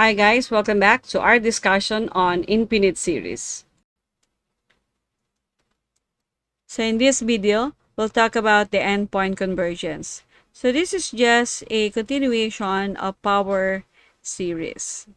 Hi guys, welcome back to our discussion on infinite series. So in this video, we'll talk about the endpoint convergence. So this is just a continuation of power series.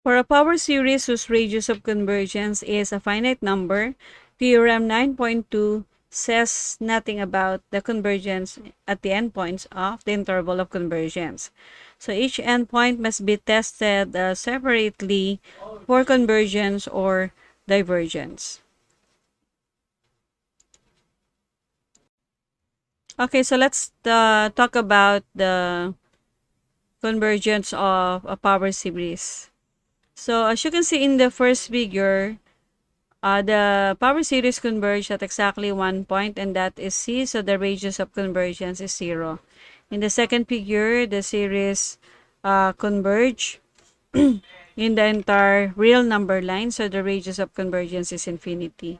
For a power series whose radius of convergence is a finite number, Theorem 9.2 says nothing about the convergence at the endpoints of the interval of convergence. So each endpoint must be tested separately for convergence or divergence. Okay, so let's talk about the convergence of a power series. So as you can see in the first figure, the power series converge at exactly one point, and that is C, so the radius of convergence is 0. In the second figure, the series converge in the entire real number line, so the radius of convergence is infinity.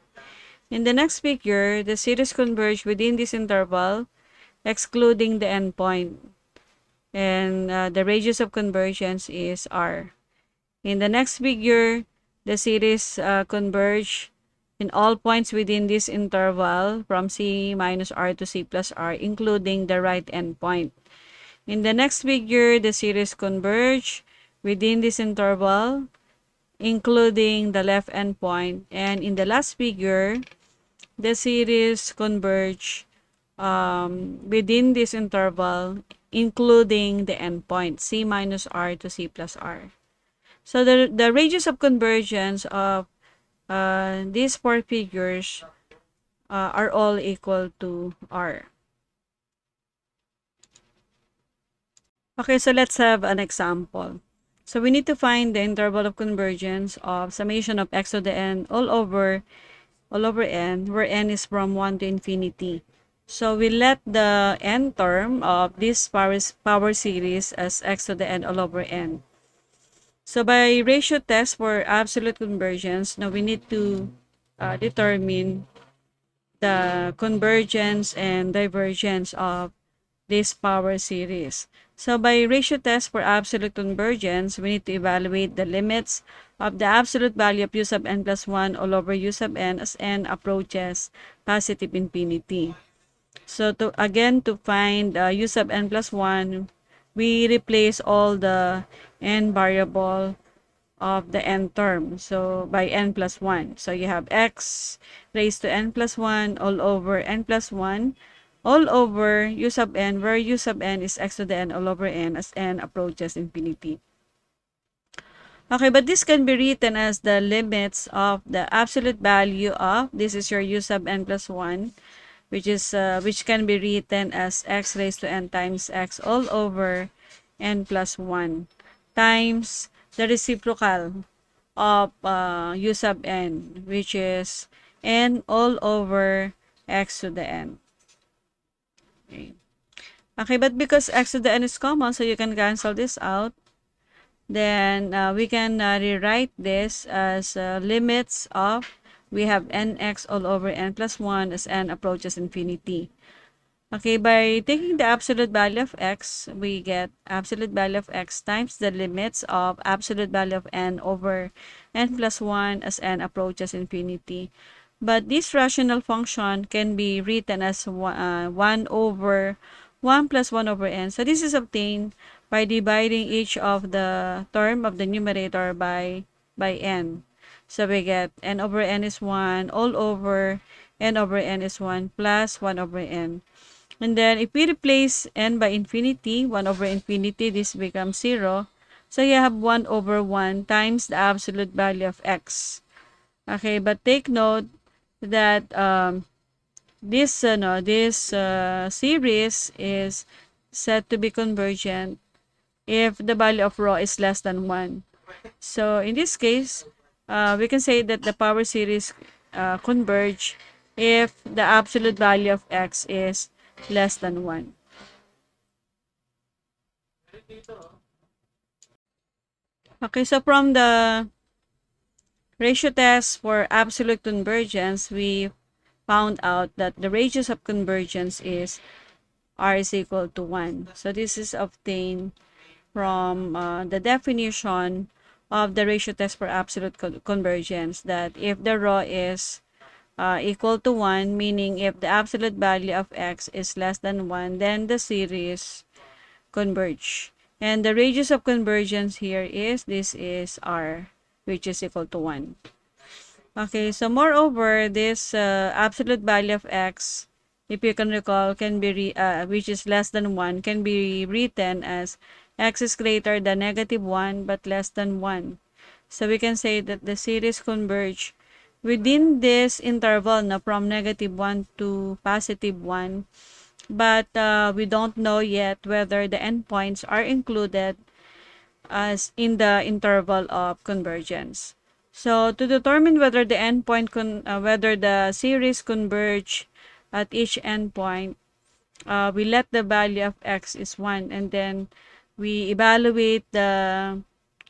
In the next figure, the series converge within this interval, excluding the endpoint, and the radius of convergence is R. In the next figure, the series converge in all points within this interval from C minus R to C plus R, including the right endpoint. In the next figure, the series converge within this interval, including the left endpoint. And in the last figure, the series converge within this interval, including the endpoint, C minus R to C plus R. So the radius of convergence of these four figures are all equal to R. Okay, so let's have an example. So we need to find the interval of convergence of summation of x to the n all over n, where n is from 1 to infinity. So we let the n term of this power series as x to the n all over n. So by ratio test for absolute convergence, now we need to determine the convergence and divergence of this power series. So by ratio test for absolute convergence, we need to evaluate the limits of the absolute value of u sub n plus 1 all over u sub n as n approaches positive infinity. So to find u sub n plus 1, we replace all the n variable of the n term. So by n plus 1. So you have x raised to n plus 1 all over n plus 1 all over u sub n, where u sub n is x to the n all over n as n approaches infinity. Okay, but this can be written as the limits of the absolute value of, this is your u sub n plus 1, which can be written as x raised to n times x all over n plus 1 times the reciprocal of u sub n, which is n all over x to the n. Okay, but because x to the n is common, so you can cancel this out. Then we can rewrite this as limits of, we have nx all over n plus 1 as n approaches infinity. Okay, by taking the absolute value of x, we get absolute value of x times the limits of absolute value of n over n plus 1 as n approaches infinity. But this rational function can be written as 1 over 1 plus 1 over n. So this is obtained by dividing each of the term of the numerator by n. So we get n over n is 1 all over n over n is 1 plus 1 over n. And then if we replace n by infinity, 1 over infinity, this becomes 0. So you have 1 over 1 times the absolute value of x. Okay, but take note that this series is said to be convergent if the value of rho is less than 1. So in this case, we can say that the power series converge if the absolute value of x is less than 1. Okay, so from the ratio test for absolute convergence, we found out that the radius of convergence is r is equal to 1. So this is obtained from the definition of the ratio test for absolute convergence, that if the rho is equal to 1, meaning if the absolute value of x is less than 1, then the series converge. And the radius of convergence here is, this is r, which is equal to 1. Okay, so moreover, this absolute value of x, if you can recall, can be which is less than 1, can be written as x is greater than -1 but less than 1. So we can say that the series converge within this interval na from -1 to +1, but we don't know yet whether the endpoints are included as in the interval of convergence. So to determine whether the whether the series converge at each endpoint, we let the value of x is 1, and then we evaluate the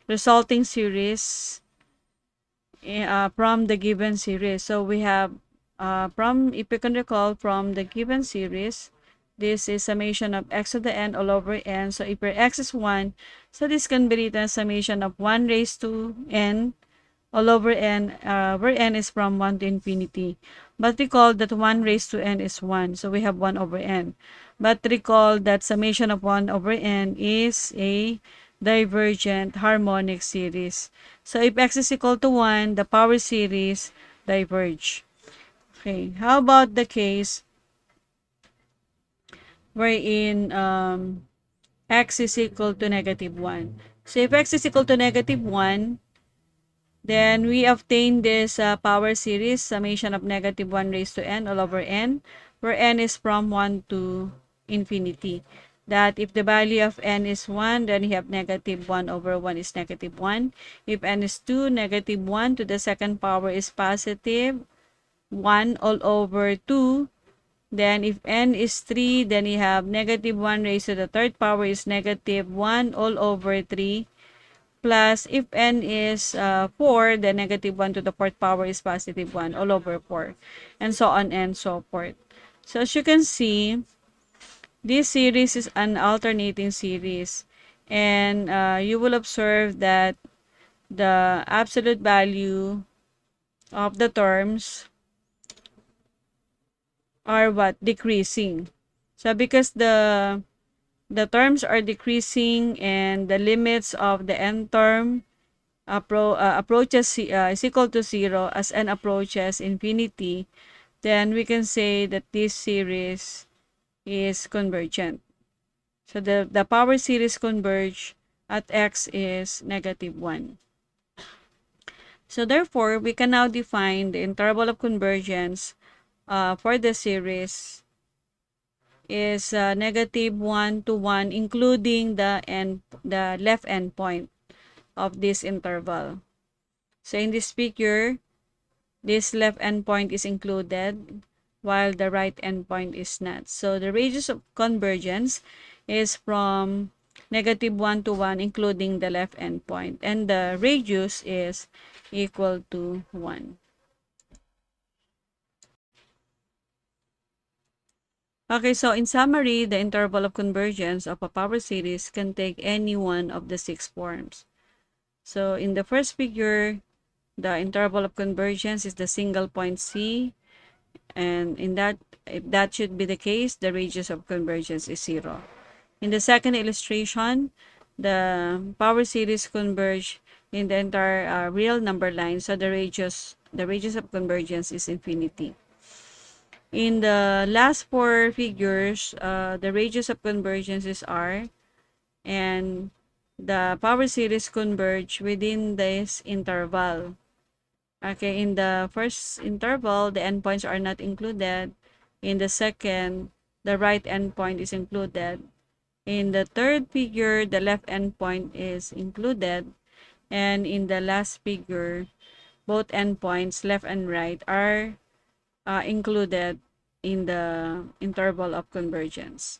resulting series from the given series. So we have if you can recall, from the given series, this is summation of x to the n all over n. So if your x is 1, so this can be written as summation of 1 raised to n all over n, where n is from 1 to infinity. But recall that 1 raised to n is 1, so we have 1 over n. But recall that summation of 1 over n is a divergent harmonic series. So if x is equal to 1, the power series diverge. Okay, how about the case wherein x is equal to -1? So if x is equal to -1, then we obtain this power series, summation of -1 raised to n all over n, where n is from 1 to infinity. That if the value of n is 1, then you have -1 over 1 is -1. If n is 2, -1 to the second power is positive 1 all over 2. Then if n is 3, then you have -1 raised to the third power is -1 all over 3. Plus, if n is 4, then -1 to the fourth power is +1 all over 4. And so on and so forth. So as you can see, this series is an alternating series. And you will observe that the absolute value of the terms are what? Decreasing. So because the terms are decreasing and the limits of the n term approaches is equal to 0 as n approaches infinity, then we can say that this series is convergent. So the power series converge at x is -1. So therefore, we can now define the interval of convergence for the series is -1 to 1, including the left endpoint of this interval. So in this figure, this left endpoint is included while the right endpoint is not. So the radius of convergence is from -1 to 1, including the left endpoint, and the radius is equal to 1. Okay, so in summary, the interval of convergence of a power series can take any one of the 6 forms. So in the first figure, the interval of convergence is the single point C, and if that should be the case, the radius of convergence is 0. In the second illustration, the power series converge in the entire real number line, so the radius of convergence is infinity. In the last 4 figures, the radius of convergence is r, and the power series converge within this interval. Okay, in the first interval, the endpoints are not included. In the second, the right endpoint is included. In the third figure, the left endpoint is included. And in the last figure, both endpoints, left and right, are included in the interval of convergence.